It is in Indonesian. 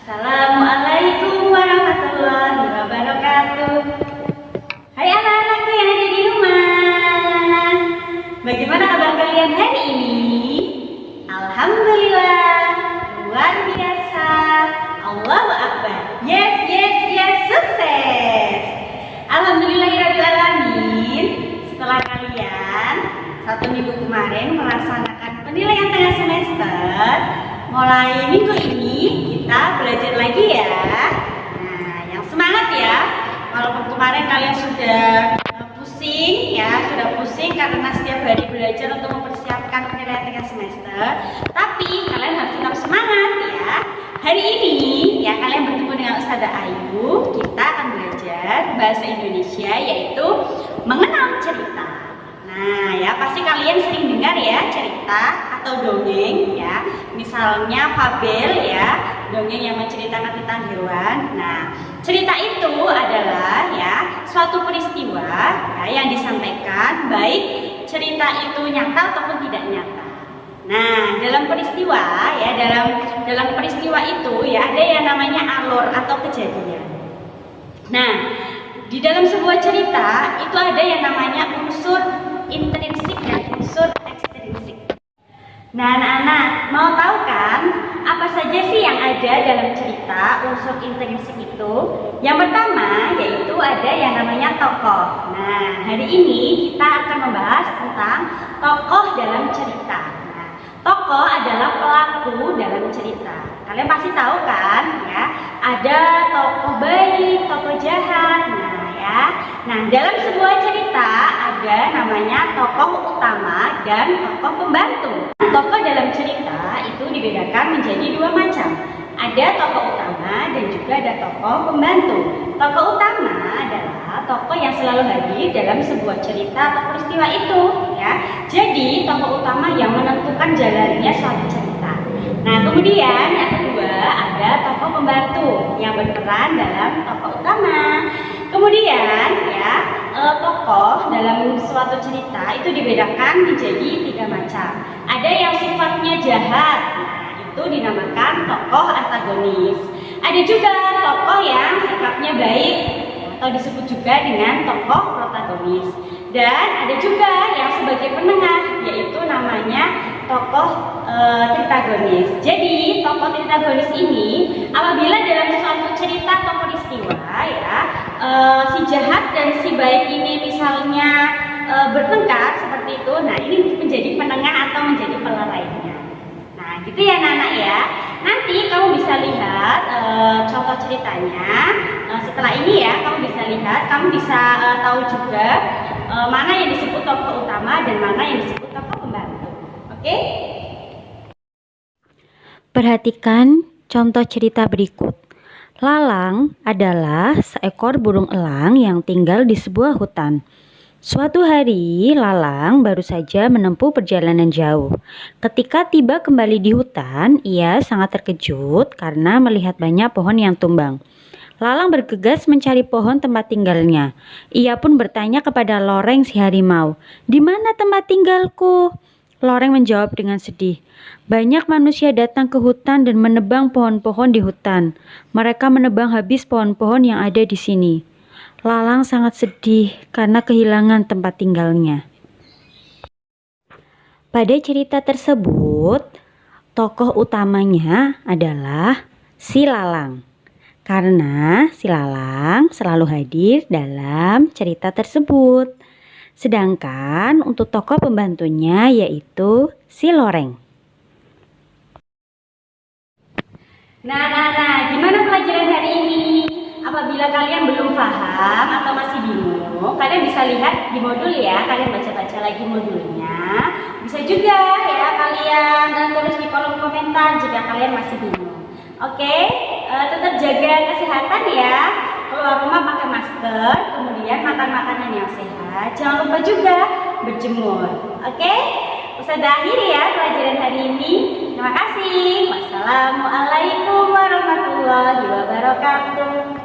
Assalamualaikum warahmatullahi wabarakatuh. Hai anak-anakku yang ada di rumah. Bagaimana kabar kalian hari ini? Alhamdulillah, luar biasa. Allahu Akbar. Yes, yes, yes, sukses. Alhamdulillahirrahmanirrahim. Setelah kalian satu minggu kemarin melaksanakan penilaian tengah semester, mulai minggu ini kita belajar lagi ya. Nah, yang semangat ya. Walaupun kemarin kalian sudah pusing ya, sudah pusing karena setiap hari belajar untuk mempersiapkan penilaian tengah semester, tapi kalian harus tetap semangat ya. Hari ini ya kalian bertemu dengan Ustazah Ayu. Kita akan belajar bahasa Indonesia, yaitu mengenal cerita. Nah ya, pasti kalian sering dengar ya cerita atau dongeng ya, misalnya fabel ya, dongeng yang menceritakan tentang hewan. Nah, cerita itu adalah ya suatu peristiwa ya, yang disampaikan, baik cerita itu nyata ataupun tidak nyata. Nah, dalam peristiwa ya, dalam peristiwa itu ya ada yang namanya alur atau kejadian. Nah, di dalam sebuah cerita itu ada yang namanya unsur intrinsik dan unsur ekstrinsik. Nah, anak-anak mau tahu kan apa saja sih yang ada dalam cerita unsur intrinsik itu? Yang pertama yaitu ada yang namanya tokoh. Nah, hari ini kita akan membahas tentang tokoh dalam cerita. Nah, tokoh adalah pelaku dalam cerita. Kalian pasti tahu kan ya, ada tokoh baik, tokoh jahat. Nah, dalam sebuah cerita ada namanya tokoh utama dan tokoh pembantu. Tokoh dalam cerita itu dibedakan menjadi dua macam. Ada tokoh utama dan juga ada tokoh pembantu. Tokoh utama adalah tokoh yang selalu hadir dalam sebuah cerita atau peristiwa itu ya. Jadi tokoh utama yang menentukan jalannya suatu cerita. Nah, kemudian yang kedua ada tokoh pembantu yang berperan dalam tokoh utama. Kemudian ya, tokoh dalam suatu cerita itu dibedakan menjadi tiga macam. Ada yang sifatnya jahat, nah itu dinamakan tokoh antagonis. Ada juga tokoh yang sikapnya baik atau disebut juga dengan tokoh protagonis. Dan ada juga yang sebagai penengah, yaitu namanya tokoh tritagonis. Jadi tokoh tritagonis ini apabila dalam suatu cerita atau peristiwa ya, si jahat dan si baik ini misalnya bertengkar seperti itu, nah ini menjadi penengah atau menjadi pelerainya. Nah gitu ya anak-anak ya. Nanti kamu bisa lihat contoh ceritanya. Setelah ini ya kamu bisa lihat, kamu bisa tahu juga mana yang disebut tokoh utama dan mana yang disebut tokoh pembantu. Oke? Perhatikan contoh cerita berikut. Lalang adalah seekor burung elang yang tinggal di sebuah hutan. Suatu hari, Lalang baru saja menempuh perjalanan jauh. Ketika tiba kembali di hutan, ia sangat terkejut karena melihat banyak pohon yang tumbang. Lalang bergegas mencari pohon tempat tinggalnya. Ia pun bertanya kepada Loreng si harimau, "Di mana tempat tinggalku?" Loreng menjawab dengan sedih, "Banyak manusia datang ke hutan dan menebang pohon-pohon di hutan. Mereka menebang habis pohon-pohon yang ada di sini." Lalang sangat sedih karena kehilangan tempat tinggalnya. Pada cerita tersebut, tokoh utamanya adalah si Lalang. Karena si Lalang selalu hadir dalam cerita tersebut. Sedangkan untuk tokoh pembantunya yaitu si Loreng. Nah, gimana pelajaran hari ini? Apabila kalian belum paham atau masih bingung, kalian bisa lihat di modul ya, kalian baca-baca lagi modulnya. Bisa juga ya kalian tulis di kolom komentar jika kalian masih bingung. Oke, tetap jaga kesehatan ya. Keluar rumah pakai masker, kemudian makan makanan yang sehat. Jangan lupa juga berjemur. Oke, Ustazah akhiri ya pelajaran hari ini. Terima kasih. Wassalamualaikum warahmatullahi wabarakatuh.